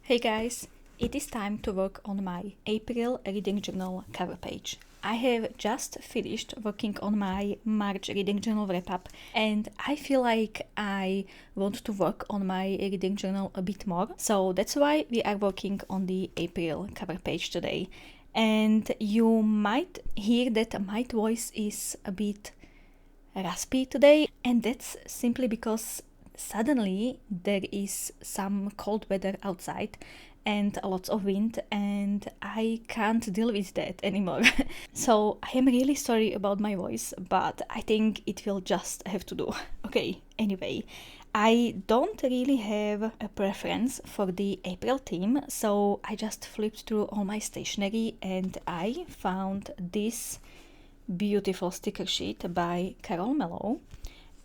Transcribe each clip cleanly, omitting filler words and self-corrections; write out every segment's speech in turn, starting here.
Hey guys, it is time to work on my April reading journal cover page. I have just finished working on my March reading journal wrap-up and I feel like I want to work on my reading journal a bit more. So that's why we are working on the April cover page today. And you might hear that my voice is a bit raspy today, and that's simply because suddenly there is some cold weather outside and lots of wind, and I can't deal with that anymore. So I am really sorry about my voice, but I think it will just have to do. Okay, anyway, I don't really have a preference for the April theme, so I just flipped through all my stationery and I found this beautiful sticker sheet by Carol Mello,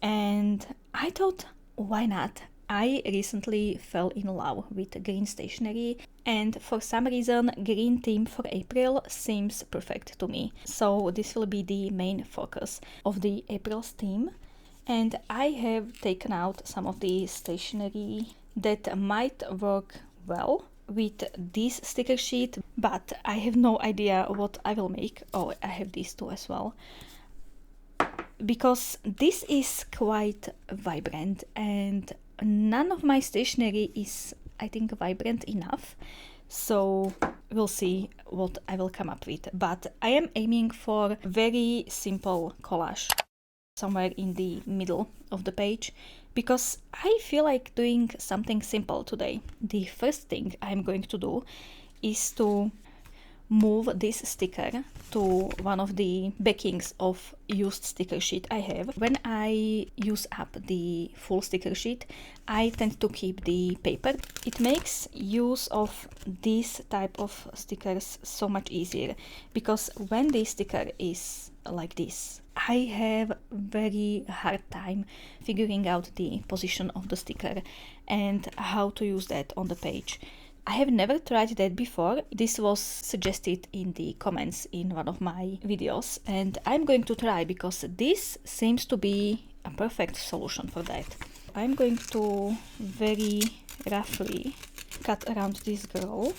and I thought, why not? I recently fell in love with green stationery, and for some reason green theme for April seems perfect to me. So this will be the main focus of the April's theme, and I have taken out some of the stationery that might work well with this sticker sheet, but I have no idea what I will make. Oh, I have these two as well, because this is quite vibrant and none of my stationery is, I think, vibrant enough. So we'll see what I will come up with, but I am aiming for very simple collage somewhere in the middle of the page, because I feel like doing something simple today. The first thing I'm going to do is to move this sticker to one of the backings of used sticker sheet I have. When I use up the full sticker sheet, I tend to keep the paper. It makes use of this type of stickers so much easier, because when the sticker is like this, I have very hard time figuring out the position of the sticker and how to use that on the page. I have never tried that before. This was suggested in the comments in one of my videos, and I'm going to try because this seems to be a perfect solution for that. I'm going to very roughly cut around this girl.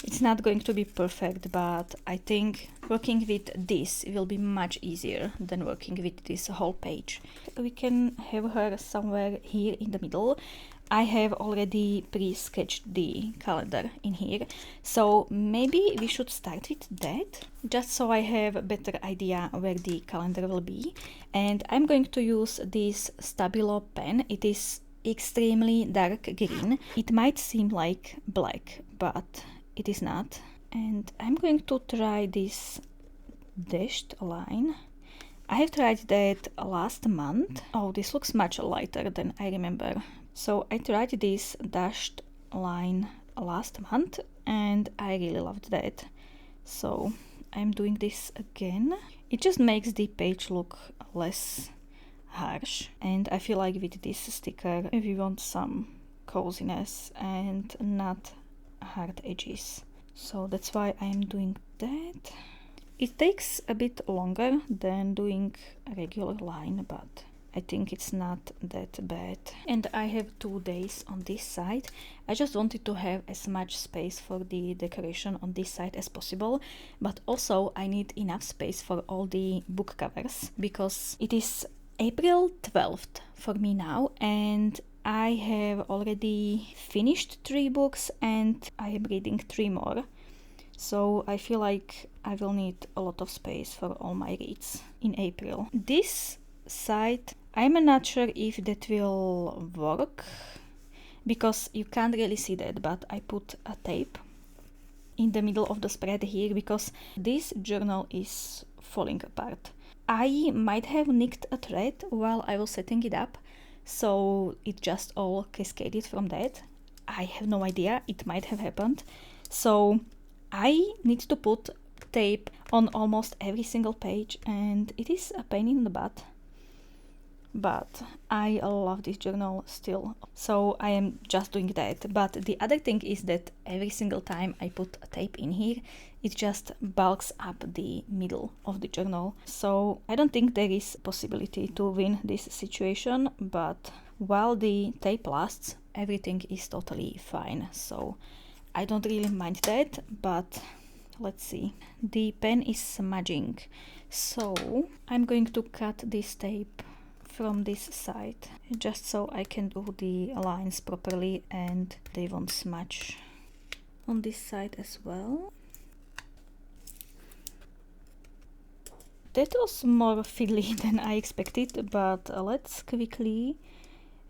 It's not going to be perfect, but I think working with this will be much easier than working with this whole page. We can have her somewhere here in the middle. I have already pre-sketched the calendar in here, so maybe we should start with that, just so I have a better idea where the calendar will be. And I'm going to use this Stabilo pen. It is extremely dark green. It might seem like black, but it is not. And I'm going to try this dashed line. I have tried that last month. Oh, this looks much lighter than I remember. So I tried this dashed line last month and I really loved that. So I'm doing this again. It just makes the page look less harsh, and I feel like with this sticker we want some coziness and not hard edges. So that's why I'm doing that. It takes a bit longer than doing a regular line, but I think it's not that bad. And I have 2 days on this side. I just wanted to have as much space for the decoration on this side as possible, but also I need enough space for all the book covers, because it is April 12th for me now, and I have already finished 3 books and I am reading 3 more. So I feel like I will need a lot of space for all my reads in April. This side, I'm not sure if that will work, because you can't really see that, but I put a tape in the middle of the spread here because this journal is falling apart. I might have nicked a thread while I was setting it up, so it just all cascaded from that. I have no idea, it might have happened. So I need to put tape on almost every single page, and it is a pain in the butt. But I love this journal still, so I am just doing that. But the other thing is that every single time I put a tape in here, it just bulks up the middle of the journal. So I don't think there is possibility to win this situation, but while the tape lasts, everything is totally fine, so I don't really mind that. But let's see, the pen is smudging, so I'm going to cut this tape from this side just so I can do the lines properly and they won't smudge. On this side as well. That was more fiddly than I expected, but let's quickly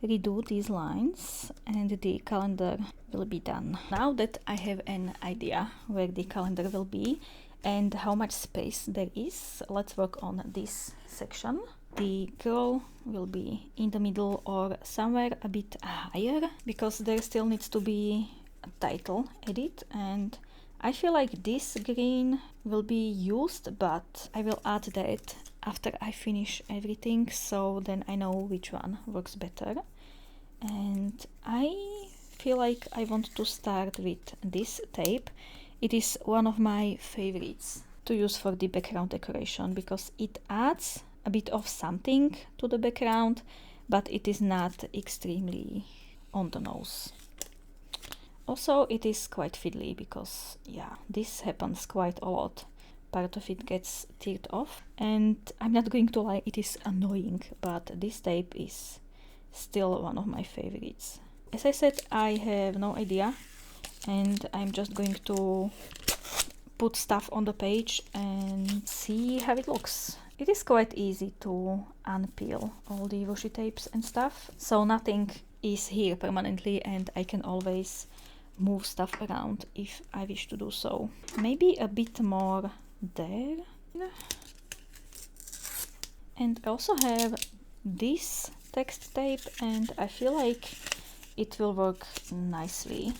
redo these lines and the calendar will be done. Now that I have an idea where the calendar will be and how much space there is, let's work on this section. The girl will be in the middle or somewhere a bit higher because there still needs to be a title edit, and I feel like this green will be used, but I will add that after I finish everything, so then I know which one works better. And I feel like I want to start with this tape. It is one of my favorites to use for the background decoration because it adds a bit of something to the background, but it is not extremely on the nose. Also, it is quite fiddly because, yeah, this happens quite a lot. Part of it gets teared off, and I'm not going to lie, it is annoying, but this tape is still one of my favorites. As I said, I have no idea, and I'm just going to put stuff on the page and see how it looks. It is quite easy to unpeel all the washi tapes and stuff, so nothing is here permanently and I can always move stuff around if I wish to do so. Maybe a bit more there. And I also have this text tape and I feel like it will work nicely,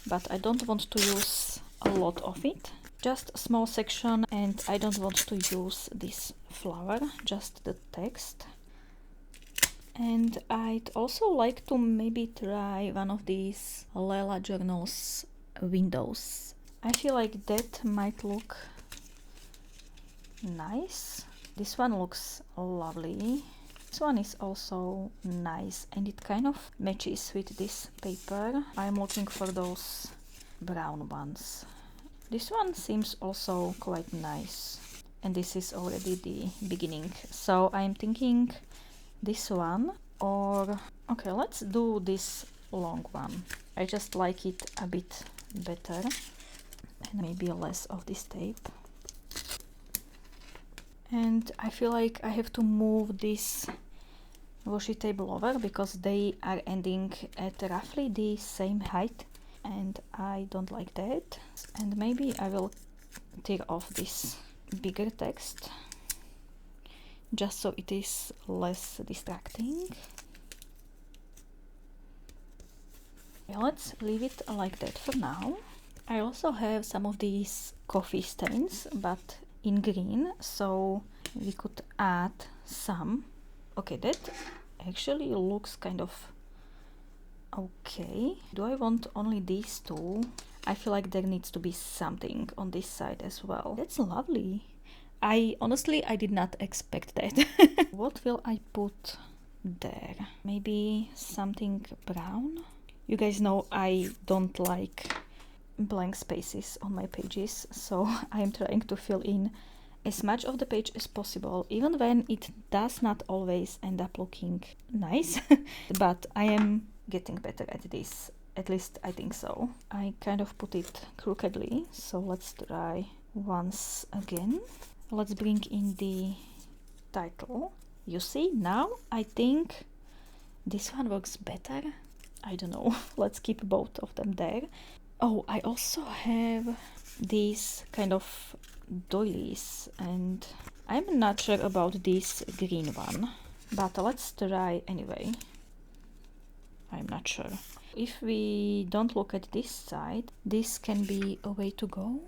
but I don't want to use a lot of it. Just a small section, and I don't want to use this flower, just the text. And I'd also like to maybe try one of these Lela Journals windows. I feel like that might look nice. This one looks lovely. This one is also nice and it kind of matches with this paper. I'm looking for those brown ones. This one seems also quite nice. And this is already the beginning. So I'm thinking this one, or okay, let's do this long one. I just like it a bit better, and maybe less of this tape. And I feel like I have to move this washi tape lower because they are ending at roughly the same height and I don't like that. And maybe I will tear off this bigger text just so it is less distracting. Okay, let's leave it like that for now. I also have some of these coffee stains, but in green, so we could add some. Okay, that actually looks kind of okay. Do I want only these two? I feel like there needs to be something on this side as well. That's lovely. I did not expect that. What will I put there? Maybe something brown? You guys know I don't like blank spaces on my pages, so I am trying to fill in as much of the page as possible, even when it does not always end up looking nice. But I am getting better at this, at least I think so. I kind of put it crookedly, so let's try once again. Let's bring in the title. You see, now I think this one works better. I don't know. Let's keep both of them there. Oh, I also have these kind of doilies and I'm not sure about this green one, but let's try anyway. I'm not sure. If we don't look at this side, this can be a way to go.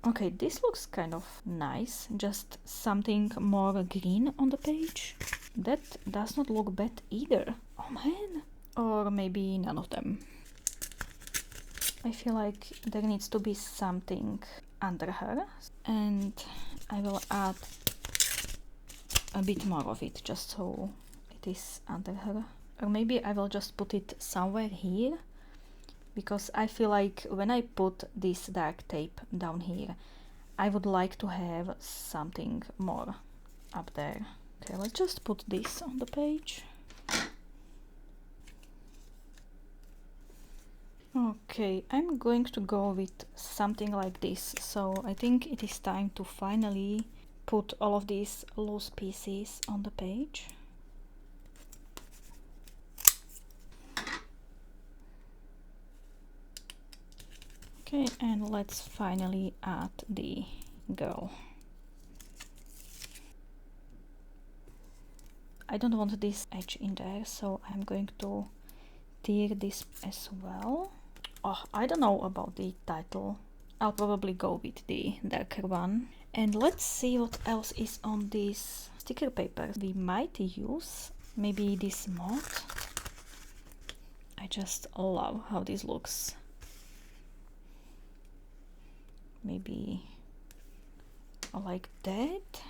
Okay, this looks kind of nice, just something more green on the page. That does not look bad either. Oh man! Or maybe none of them. I feel like there needs to be something under her, and I will add a bit more of it just so it is under her. Or maybe I will just put it somewhere here, because I feel like when I put this dark tape down here, I would like to have something more up there. Okay, let's just put this on the page. Okay, I'm going to go with something like this. So I think it is time to finally put all of these loose pieces on the page. Okay, and let's finally add the girl. I don't want this edge in there, so I'm going to tear this as well. Oh, I don't know about the title. I'll probably go with the darker one. And let's see what else is on this sticker paper. We might use maybe this moth. I just love how this looks. Maybe like that.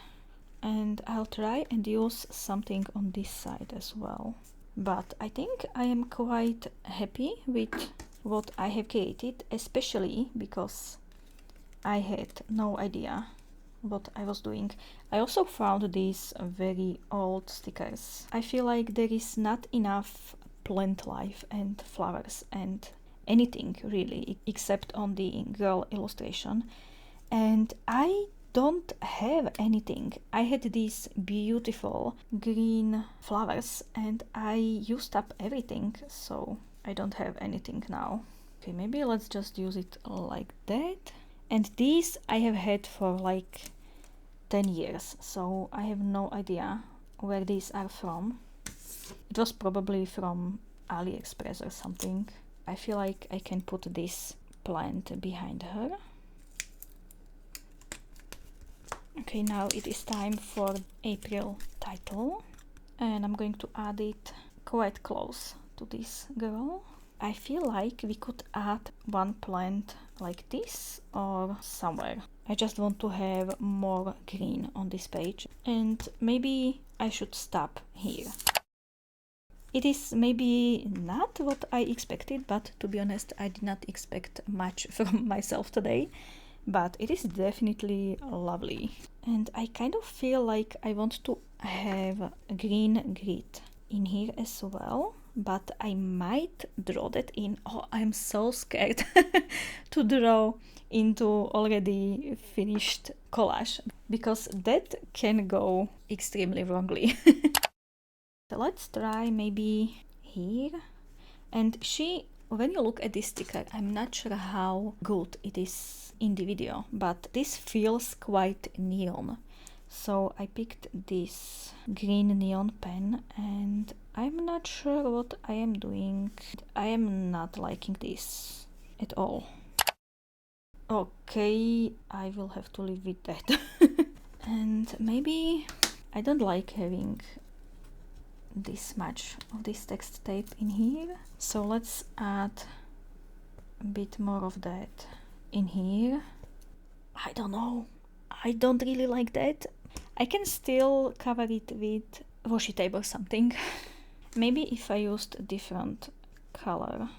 And I'll try and use something on this side as well. But I think I am quite happy with what I have created, especially because I had no idea what I was doing. I also found these very old stickers. I feel like there is not enough plant life and flowers and anything really except on the girl illustration, and I don't have anything. I had these beautiful green flowers and I used up everything, so I don't have anything now. Okay, maybe let's just use it like that. And these I have had for like 10 years, so I have no idea where these are from. It was probably from AliExpress or something. I feel like I can put this plant behind her. Okay, now it is time for April title, and I'm going to add it quite close to this girl. I feel like we could add one plant like this or somewhere. I just want to have more green on this page, and maybe I should stop here. It is maybe not what I expected, but to be honest, I did not expect much from myself today. But it is definitely lovely. And I kind of feel like I want to have green grit in here as well, but I might draw that in. Oh, I'm so scared to draw into already finished collage, because that can go extremely wrongly. So let's try maybe here. And when you look at this sticker, I'm not sure how good it is in the video, but this feels quite neon. So I picked this green neon pen and I'm not sure what I am doing. I am not liking this at all. Okay, I will have to live with that. And maybe I don't like having this much of this text tape in here, so let's add a bit more of that in here. I don't know, I don't really like that. I can still cover it with washi tape or something. Maybe if I used a different color.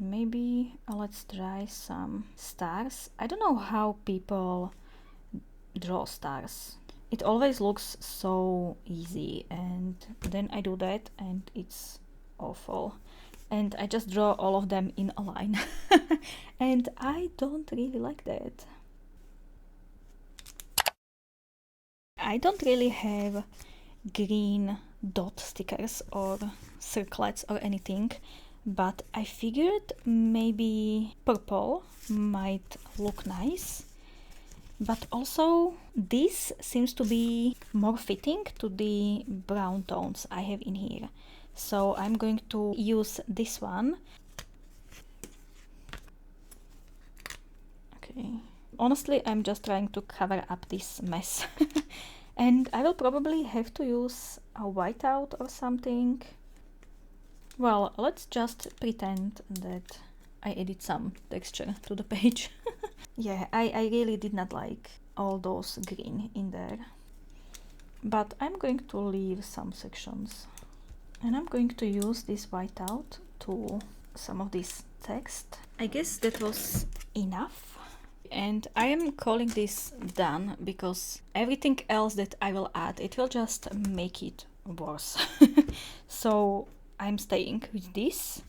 Maybe let's try some stars. I don't know how people draw stars. It always looks so easy, and then I do that and it's awful. And I just draw all of them in a line. And I don't really like that. I don't really have green dot stickers or circlets or anything, but I figured maybe purple might look nice. But also this seems to be more fitting to the brown tones I have in here. So I'm going to use this one. Okay. Honestly, I'm just trying to cover up this mess. And I will probably have to use a whiteout or something. Well, let's just pretend that I added some texture to the page. Yeah, I really did not like all those green in there. But I'm going to leave some sections. And I'm going to use this whiteout to some of this text. I guess that was enough. And I am calling this done because everything else that I will add, it will just make it worse. So I'm staying with this.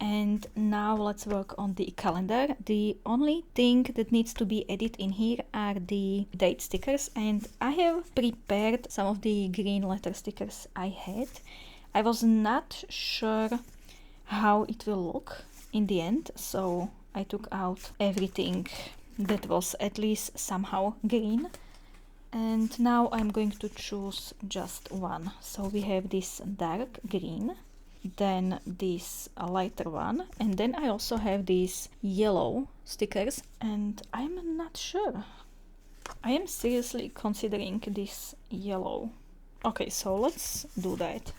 And now let's work on the calendar. The only thing that needs to be added in here are the date stickers, and I have prepared some of the green letter stickers I had. I was not sure how it will look in the end, so I took out everything that was at least somehow green. And now I'm going to choose just one. So we have this dark green, then this lighter one, and then I also have these yellow stickers, and I'm not sure. I am seriously considering this yellow. Okay, so let's do that.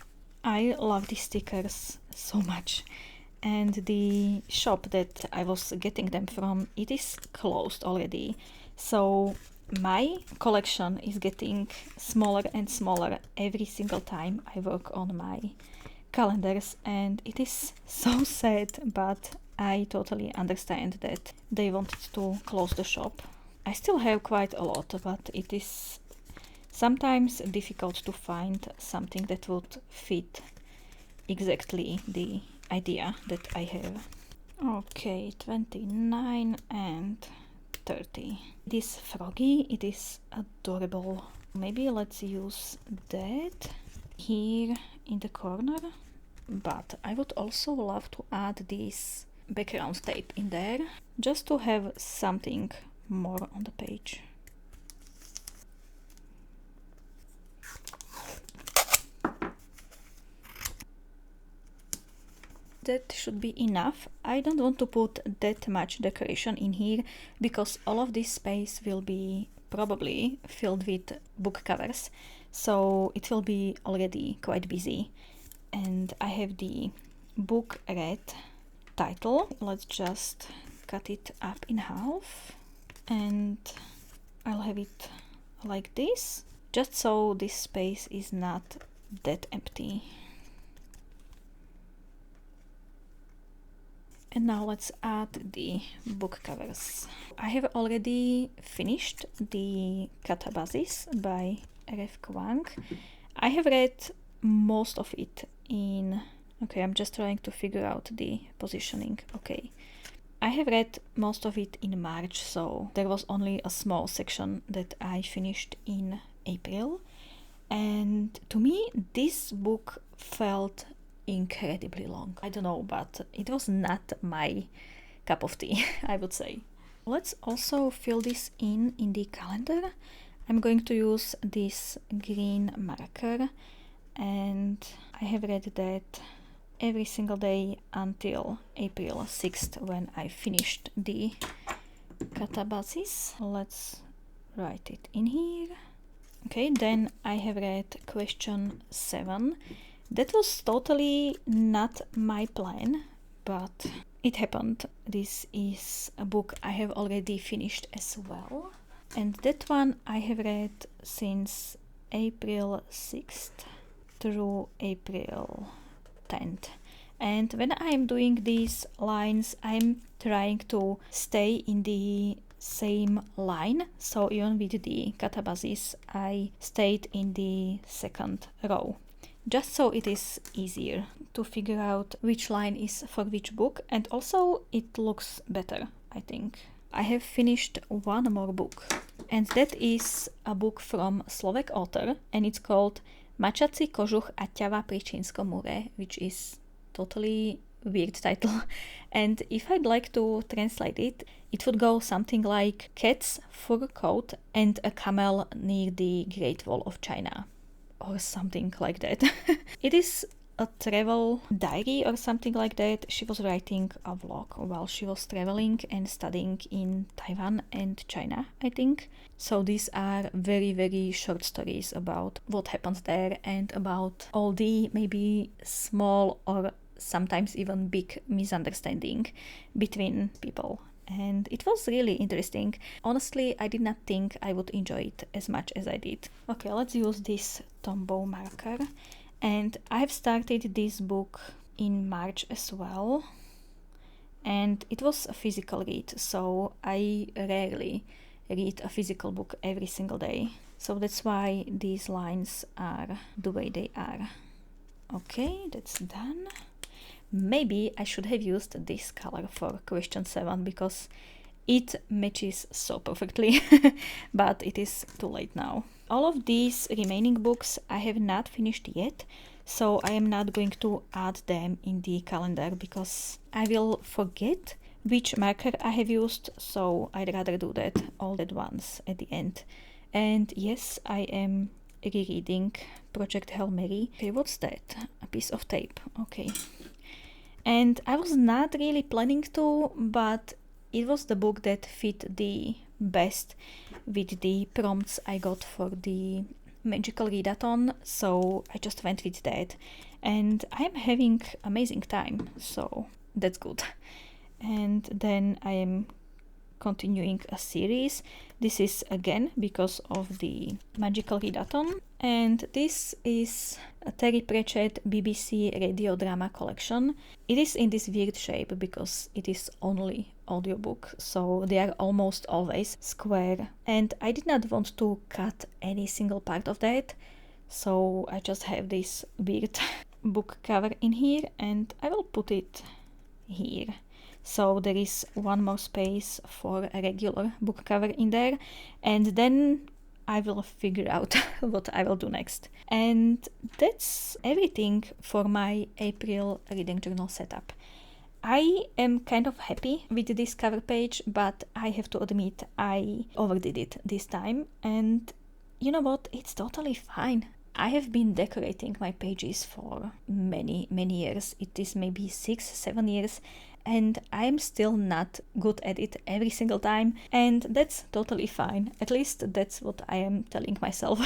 I love these stickers so much, and the shop that I was getting them from, it is closed already, so my collection is getting smaller and smaller every single time I work on my calendars, and it is so sad, but I totally understand that they wanted to close the shop. I still have quite a lot, but it is sometimes difficult to find something that would fit exactly the idea that I have. Okay, 29 and 30. This froggy, it is adorable. Maybe let's use that here in the corner, but I would also love to add this background tape in there, just to have something more on the page. That should be enough. I don't want to put that much decoration in here because all of this space will be probably filled with book covers, so it will be already quite busy. And I have the book red title. Let's just cut it up in half, and I'll have it like this, just so this space is not that empty. And now let's add the book covers. I have already finished the Catabasis by R.F. Kuang. I have read most of it in... Okay, I'm just trying to figure out the positioning. Okay. I have read most of it in March, so there was only a small section that I finished in April. And to me, this book felt incredibly long. I don't know, but it was not my cup of tea, I would say. Let's also fill this in the calendar. I'm going to use this green marker, and I have read that every single day until April 6th when I finished the Catabasis. Let's write it in here. Okay, then I have read question 7. That was totally not my plan, but it happened. This is a book I have already finished as well. And that one I have read since April 6th through April 10th. And when I'm doing these lines, I'm trying to stay in the same line. So even with the Catabasis, I stayed in the second row, just so it is easier to figure out which line is for which book, and also it looks better, I think. I have finished one more book, and that is a book from Slovak author, and it's called Mačací kožuch a ťava pri čínskom múre, which is totally weird title. And if I'd like to translate it, it would go something like cat's fur coat and a camel near the Great Wall of China, or something like that. It is a travel diary or something like that. She was writing a vlog while she was traveling and studying in Taiwan and China, I think. So these are very, very short stories about what happens there and about all the maybe small or sometimes even big misunderstanding between people. And it was really interesting. Honestly, I did not think I would enjoy it as much as I did. Okay, let's use this Tombow marker. And I've started this book in March as well, and it was a physical read, so I rarely read a physical book every single day. So that's why these lines are the way they are. Okay, that's done. Maybe I should have used this color for question 7 because it matches so perfectly, but it is too late now. All of these remaining books I have not finished yet, so I am not going to add them in the calendar because I will forget which marker I have used, so I'd rather do that all at once at the end. And yes, I am rereading Project Hail Mary. Okay, what's that? A piece of tape. Okay. And I was not really planning to, but it was the book that fit the best with the prompts I got for the Magical Readathon, so I just went with that. And I am having amazing time, so that's good. And then I am continuing a series. This is again because of the Magical Readathon, and this is a Terry Pratchett BBC radio drama collection. It is in this weird shape because it is only audiobook, so they are almost always square, and I did not want to cut any single part of that, so I just have this weird book cover in here, and I will put it here. So there is one more space for a regular book cover in there, and then I will figure out what I will do next. And that's everything for my April reading journal setup. I am kind of happy with this cover page, but I have to admit I overdid it this time, and you know what, it's totally fine. I have been decorating my pages for many years. It is maybe 6-7 years, and I'm still not good at it every single time, and that's totally fine. At least that's what I am telling myself.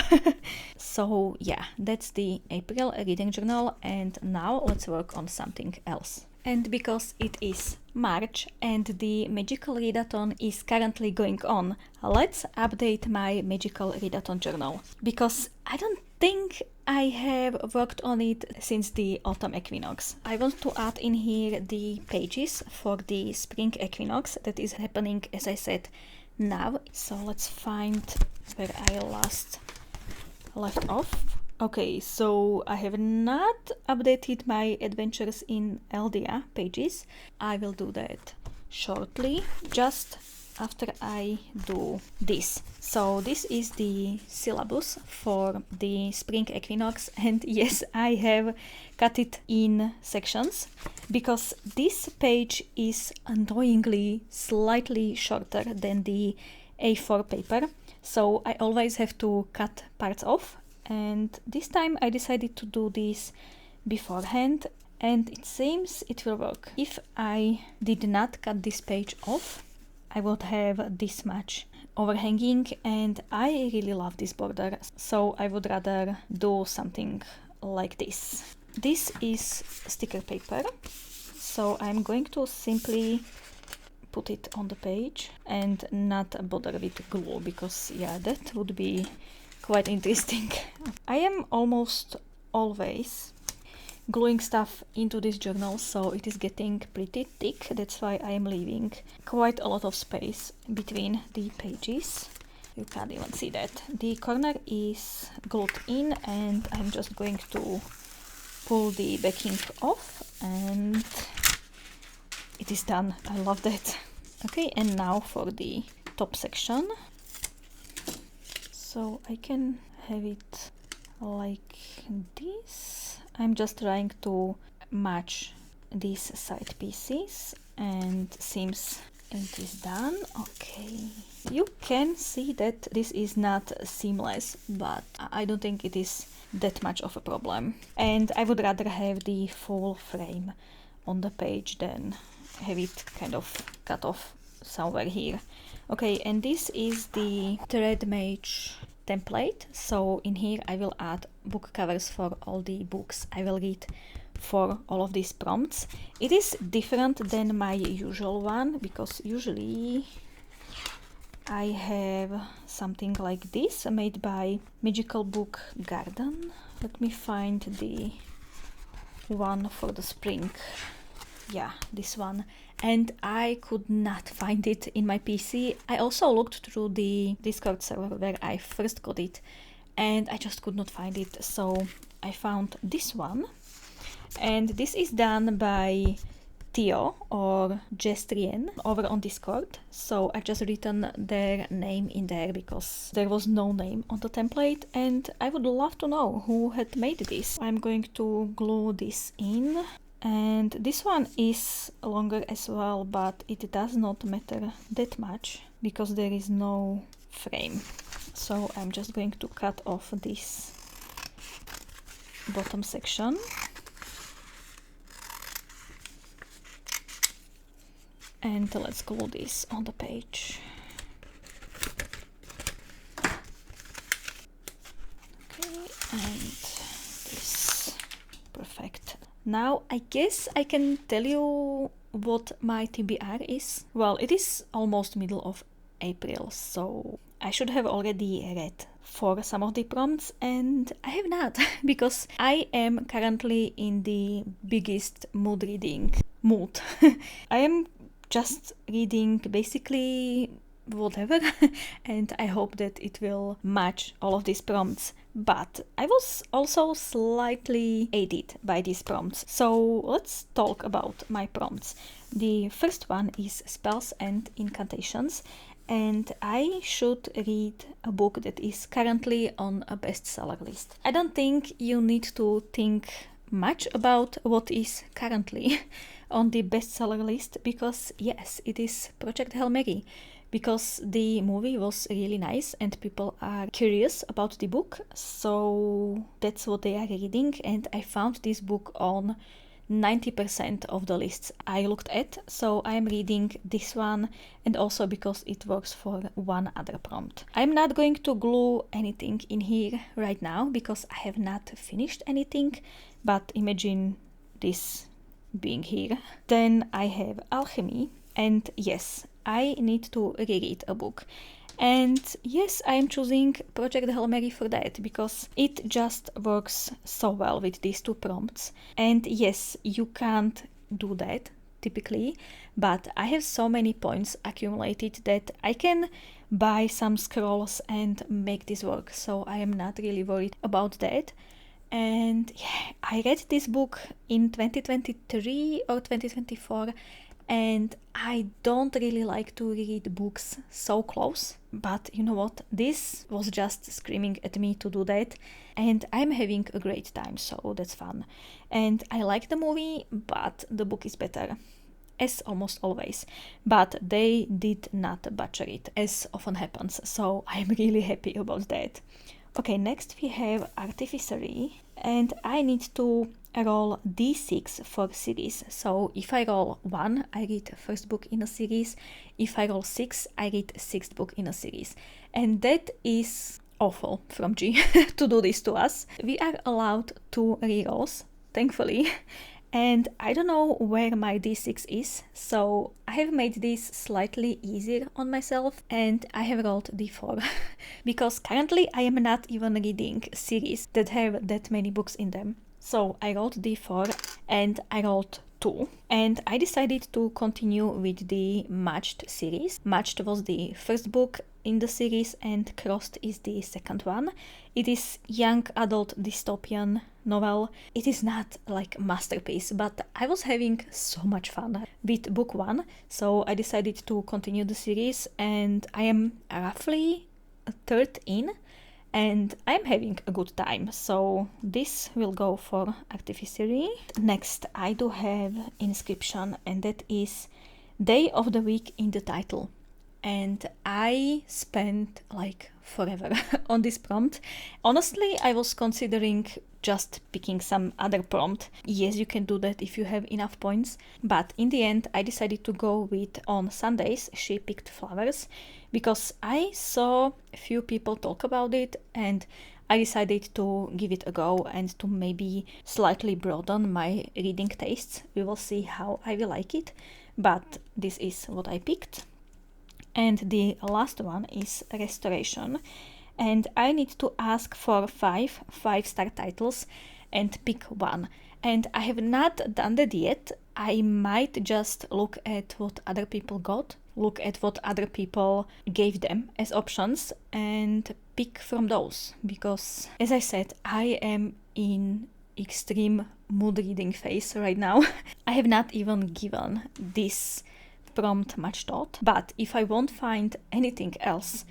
So yeah, that's the April reading journal, and now let's work on something else. And because it is March and the Magical Readathon is currently going on, let's update my Magical Readathon journal, because I don't think I have worked on it since the autumn equinox. I want to add in here the pages for the Spring Equinox that is happening, as I said, now. So let's find where I last left off. Okay, so I have not updated my Adventures in Aeldia pages. I will do that shortly, just after I do this. So this is the syllabus for the Spring Equinox, and yes, I have cut it in sections because this page is annoyingly slightly shorter than the A4 paper, so I always have to cut parts off. And this time I decided to do this beforehand, and it seems it will work. If I did not cut this page off, I would have this much overhanging, and I really love this border, so I would rather do something like this. This is sticker paper, so I'm going to simply put it on the page and not bother with glue, because yeah, that would be quite interesting. I am almost always gluing stuff into this journal, so it is getting pretty thick. That's why I am leaving quite a lot of space between the pages. You can't even see that. The corner is glued in, and I'm just going to pull the backing off, and it is done. I love that. Okay, and now for the top section. So I can have it like this. I'm just trying to match these side pieces, and seems it is done. Okay, you can see that this is not seamless, but I don't think it is that much of a problem, and I would rather have the full frame on the page than have it kind of cut off somewhere here. Okay, and this is the Thread Mage template, so in here I will add book covers for all the books I will read for all of these prompts. It is different than my usual one, because usually I have something like this made by Magical Book Garden. Let me find the one for the spring. Yeah, this one. And I could not find it in my PC. I also looked through the Discord server where I first got it, and I just could not find it. So I found this one, and this is done by Tio or Jestrien over on Discord. So I just written their name in there because there was no name on the template, and I would love to know who had made this. I'm going to glue this in, and this one is longer as well, but it does not matter that much because there is no frame. So I'm just going to cut off this bottom section. And let's glue this on the page. Okay, and this. Perfect. Now I guess I can tell you what my TBR is. Well, it is almost middle of April, so I should have already read for some of the prompts, and I have not because I am currently in the biggest mood reading mood. I am just reading basically whatever and I hope that it will match all of these prompts. But I was also slightly aided by these prompts. So let's talk about my prompts. The first one is spells and incantations, and I should read a book that is currently on a bestseller list. I don't think you need to think much about what is currently on the bestseller list, because yes, it is Project Hail Mary, because the movie was really nice and people are curious about the book, so that's what they are reading. And I found this book on 90% of the lists I looked at, so I'm reading this one, and also because it works for one other prompt. I'm not going to glue anything in here right now because I have not finished anything, but imagine this being here. Then I have alchemy, and yes, I need to reread a book. And yes, I am choosing Project Hail Mary for that because it just works so well with these two prompts. And yes, you can't do that typically, but I have so many points accumulated that I can buy some scrolls and make this work, so I am not really worried about that. And yeah, I read this book in 2023 or 2024, and I don't really like to read books so close, but you know what, this was just screaming at me to do that, and I'm having a great time, so that's fun. And I like the movie, but the book is better, as almost always, but they did not butcher it, as often happens, so I'm really happy about that. Okay, next we have Artificery, and I need to roll d6 for series. So if I roll 1, I read first book in a series. If I roll 6, I read sixth book in a series. And that is awful from G to do this to us. We are allowed 2 rerolls, thankfully. And I don't know where my d6 is, so I have made this slightly easier on myself, and I have rolled d4 because currently I am not even reading series that have that many books in them. So I rolled d4 and I rolled 2, and I decided to continue with the Matched series. Matched was the first book in the series and Crossed is the second one. It is young adult dystopian novel. It is not like masterpiece, but I was having so much fun with book 1, so I decided to continue the series, and I am roughly a third in, and I'm having a good time, so this will go for Artificery. Next, I do have Inscription, and that is day of the week in the title. And I spent like forever on this prompt. Honestly, I was considering just picking some other prompt. Yes, you can do that if you have enough points, but in the end I decided to go with on Sundays she picked flowers, because I saw a few people talk about it and I decided to give it a go and to maybe slightly broaden my reading tastes. We will see how I will like it, but this is what I picked. And the last one is Restoration, and I need to ask for 5-star titles and pick one. And I have not done that yet. I might just look at what other people got, look at what other people gave them as options, and pick from those. Because, as I said, I am in extreme mood reading phase right now. I have not even given this prompt much thought, but if I won't find anything else,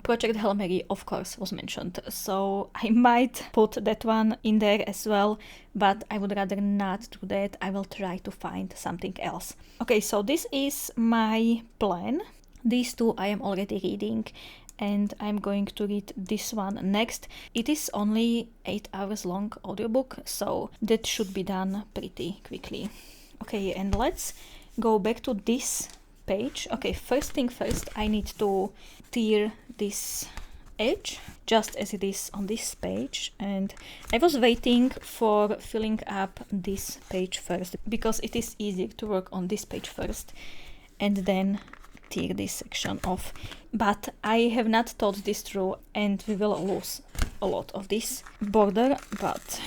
Project Hail Mary, of course, was mentioned, so I might put that one in there as well, but I would rather not do that. I will try to find something else. Okay, so this is my plan. These two I am already reading, and I'm going to read this one next. It is only 8 hours long audiobook, so that should be done pretty quickly. Okay, and let's go back to this page. Okay, first thing first, I need to tear this edge just as it is on this page, and I was waiting for filling up this page first because it is easier to work on this page first and then tear this section off, but I have not thought this through and we will lose a lot of this border, but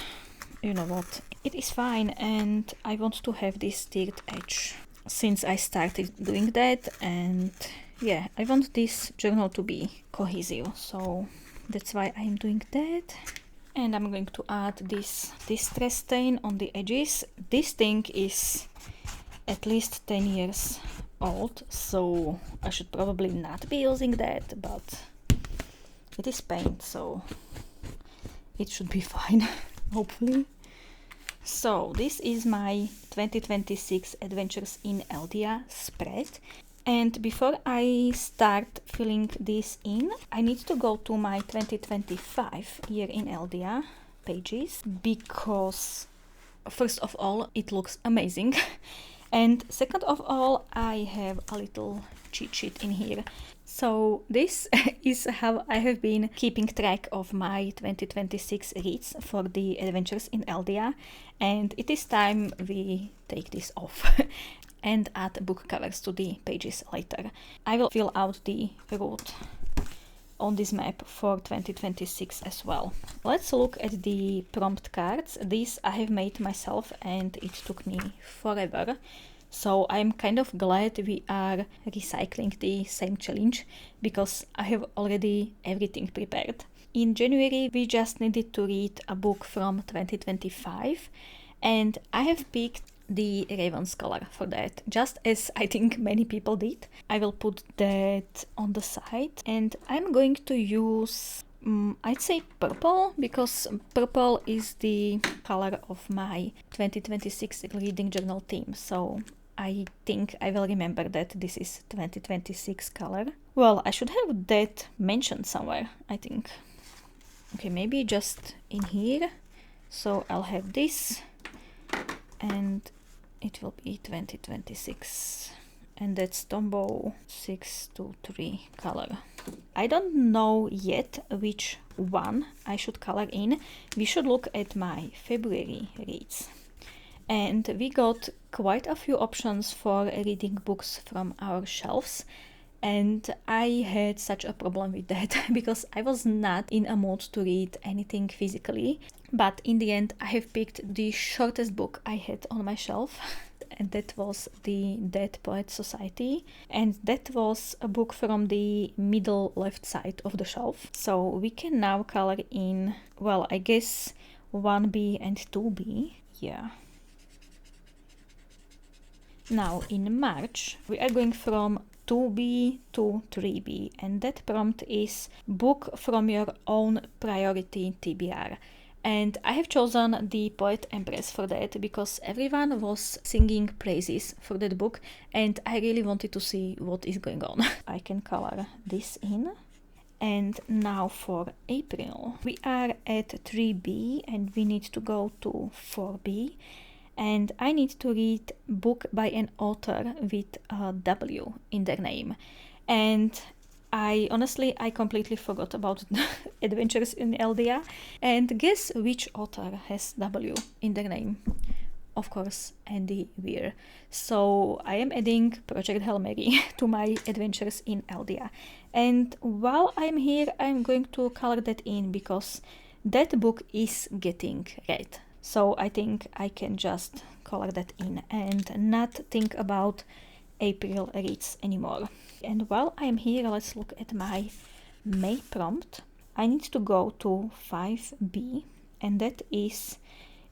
you know what, it is fine, and I want to have this teared edge since I started doing that, and yeah, I want this journal to be cohesive, so that's why I'm doing that. And I'm going to add this distress stain on the edges. This thing is at least 10 years old, so I should probably not be using that, but it is paint, so it should be fine, hopefully. So this is my 2026 Adventures in Aeldia spread, and before I start filling this in, I need to go to my 2025 Year in Aeldia pages, because first of all it looks amazing and second of all I have a little cheat sheet in here. So this is how I have been keeping track of my 2026 reads for the Adventures in Aeldia, and it is time we take this off and add book covers to the pages later. I will fill out the route on this map for 2026 as well. Let's look at the prompt cards. These I have made myself and it took me forever. So I'm kind of glad we are recycling the same challenge because I have already everything prepared. In January we just needed to read a book from 2025 and I have picked the Raven Scholar for that, just as I think many people did. I will put that on the side and I'm going to use I'd say purple, because purple is the color of my 2026 reading journal theme, so I think I will remember that this is 2026 color. Well, I should have that mentioned somewhere, I think. Okay, maybe just in here. So I'll have this and it will be 2026. And that's Tombow 623 color. I don't know yet which one I should color in. We should look at my February reads. And we got quite a few options for reading books from our shelves. And I had such a problem with that because I was not in a mood to read anything physically. But in the end, I have picked the shortest book I had on my shelf. And that was the Dead Poets Society. And that was a book from the middle left side of the shelf. So we can now color in, well, I guess 1B and 2B. Yeah. Now in March, we are going from 2B to 3B, and that prompt is book from your own priority TBR. And I have chosen the Poet Empress for that because everyone was singing praises for that book and I really wanted to see what is going on. I can color this in. And now for April, we are at 3B and we need to go to 4B. And I need to read book by an author with a W in their name. And I completely forgot about Adventures in Aeldia. And guess which author has W in their name? of course, Andy Weir. So I am adding Project Hail Mary to my adventures in Aeldia. And while I'm here, I'm going to color that in because that book is getting red. So I think I can just color that in and not think about April reads anymore. And while I'm here, let's look at my May prompt. I need to go to 5B, and that is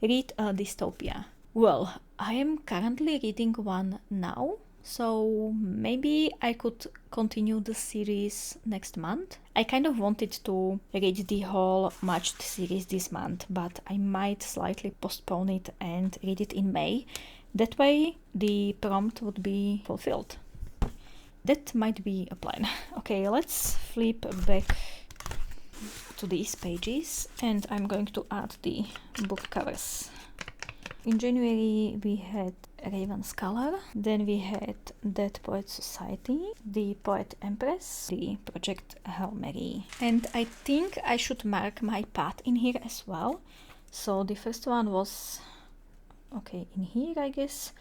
read a dystopia. Well, I am currently reading one now, so maybe I could continue the series next month. I kind of wanted to read the whole matched series this month, but I might slightly postpone it and read it in May. That way the prompt would be fulfilled. That might be a plan. Okay, let's flip back to these pages and I'm going to add the book covers. In January we had Raven's Color, then we had Dead Poets Society, the Poet Empress, the Project Hail Mary. And I think I should mark my path in here as well. So the first one was, okay, in here I guess,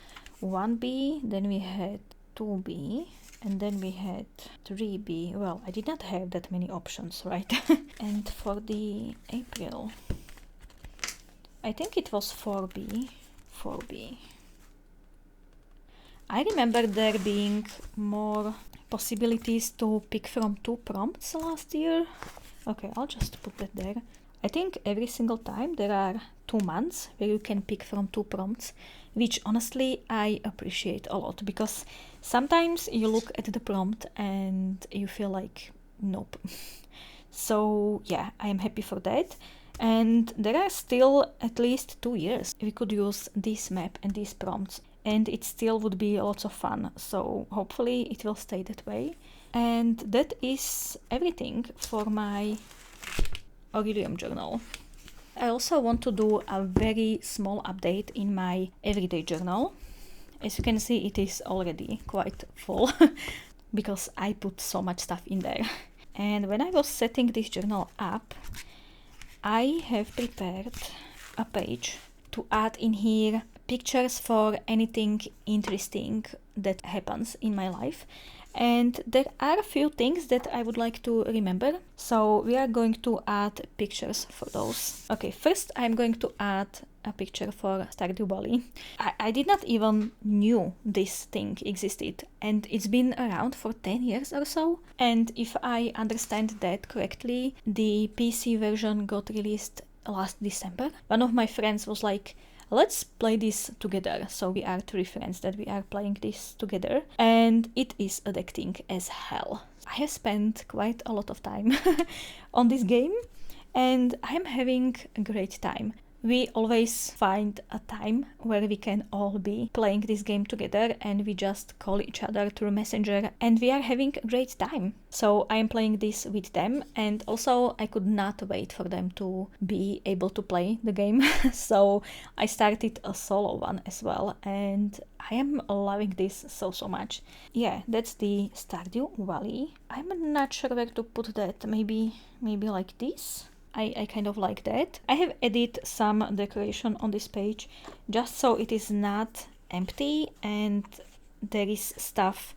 1B, then we had 2B, and then we had 3B. Well, I did not have that many options, right? And for the April, I think it was 4B. I remember there being more possibilities to pick from 2 prompts last year. Okay, I'll just put that there. I think every single time there are 2 months where you can pick from 2 prompts, which honestly I appreciate a lot, because sometimes you look at the prompt and you feel like, nope. So yeah, I am happy for that. And there are still at least 2 years we could use this map and these prompts, and it still would be lots of fun. So hopefully it will stay that way. And that is everything for my Aurelium journal. I also want to do a very small update in my everyday journal. As you can see, it is already quite full because I put so much stuff in there. And when I was setting this journal up, I have prepared a page to add in here pictures for anything interesting that happens in my life. And there are a few things that I would like to remember, so we are going to add pictures for those. Okay, first I'm going to add a picture for Stardew Valley. I did not even knew this thing existed, and it's been around for 10 years or so. And if I understand that correctly, the PC version got released last December. One of my friends was like, let's play this together. So we are 3 friends that we are playing this together, and it is addicting as hell. I have spent quite a lot of time on this game and I'm having a great time. We always find a time where we can all be playing this game together, and we just call each other through Messenger and we are having a great time. So I am playing this with them, and also I could not wait for them to be able to play the game. So I started a solo one as well, and I am loving this so much. Yeah, that's the Stardew Valley. I'm not sure where to put that. Maybe like this. I kind of like that. I have added some decoration on this page just so it is not empty and there is stuff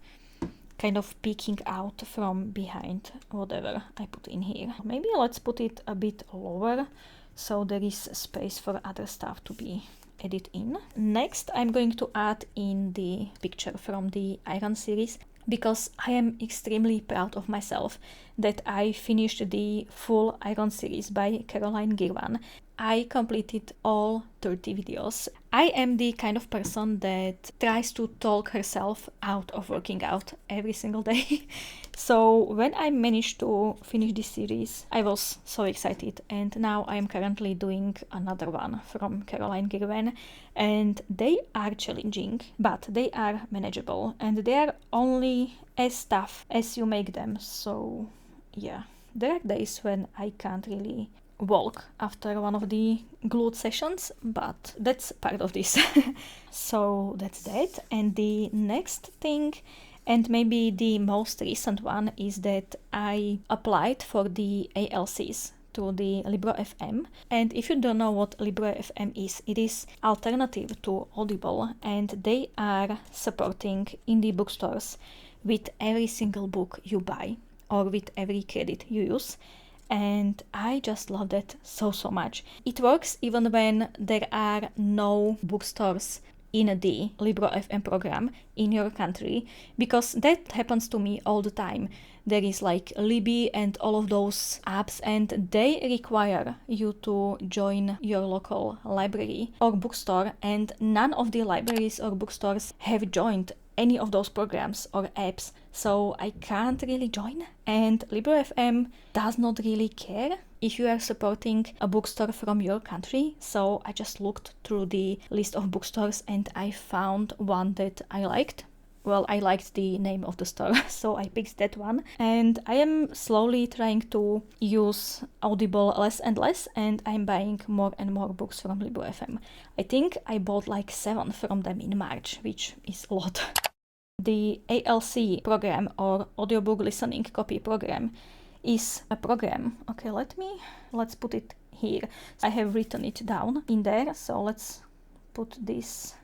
kind of peeking out from behind whatever I put in here. Maybe let's put it a bit lower so there is space for other stuff to be added in. Next, I'm going to add in the picture from the Iron series, because I am extremely proud of myself that I finished the full Iron series by Caroline Girvan. I completed all 30 videos. I am the kind of person that tries to talk herself out of working out every single day. So when I managed to finish this series, I was so excited, and now I am currently doing another one from Caroline Girvan, and they are challenging, but they are manageable, and they are only as tough as you make them. So yeah, there are days when I can't really walk after one of the glute sessions, but that's part of this. So that's that. And the next thing, and maybe the most recent one, is that I applied for the ALCs through the Libro FM. And if you don't know what Libro FM is, it is alternative to Audible, and they are supporting indie bookstores with every single book you buy or with every credit you use. And I just love that so much. It works even when there are no bookstores in the Libro FM program in your country, because that happens to me all the time. There is like Libby and all of those apps, and they require you to join your local library or bookstore, and none of the libraries or bookstores have joined any of those programs or apps, so I can't really join. And Libro FM does not really care if you are supporting a bookstore from your country, so I just looked through the list of bookstores and I found one that I liked. Well, I liked the name of the store, so I picked that one. And I am slowly trying to use Audible less and less, and I'm buying more and more books from Libro FM. I think I bought like 7 from them in March, which is a lot. The ALC program, or Audiobook Listening Copy program, is a program. Okay, let's put it here. I have written it down in there, so let's put this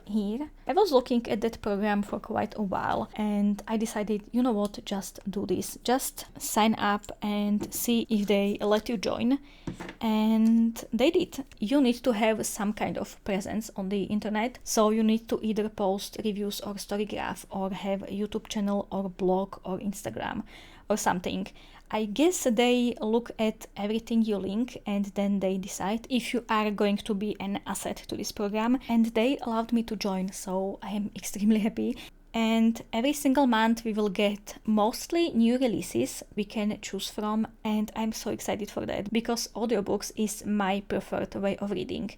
here. I was looking at that program for quite a while, and I decided, you know what, just do this. Just sign up and see if they let you join. And they did. You need to have some kind of presence on the internet, so you need to either post reviews or storygraph, or have a YouTube channel or blog or Instagram or something. I guess they look at everything you link, and then they decide if you are going to be an asset to this program, and they allowed me to join, so I am extremely happy. And every single month we will get mostly new releases we can choose from, and I'm so excited for that, because audiobooks is my preferred way of reading.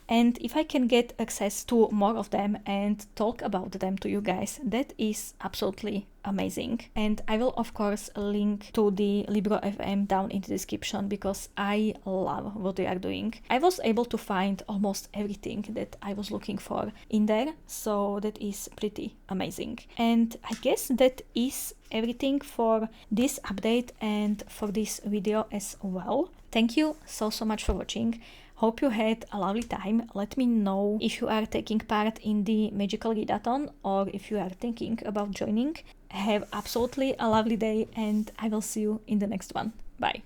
And if I can get access to more of them and talk about them to you guys, that is absolutely amazing. And I will of course link to the Libro FM down in the description, because I love what they are doing. I was able to find almost everything that I was looking for in there, so that is pretty amazing. And I guess that is everything for this update and for this video as well. Thank you so much for watching. Hope you had a lovely time. Let me know if you are taking part in the Magical Readathon, or if you are thinking about joining. Have absolutely a lovely day, and I will see you in the next one. Bye.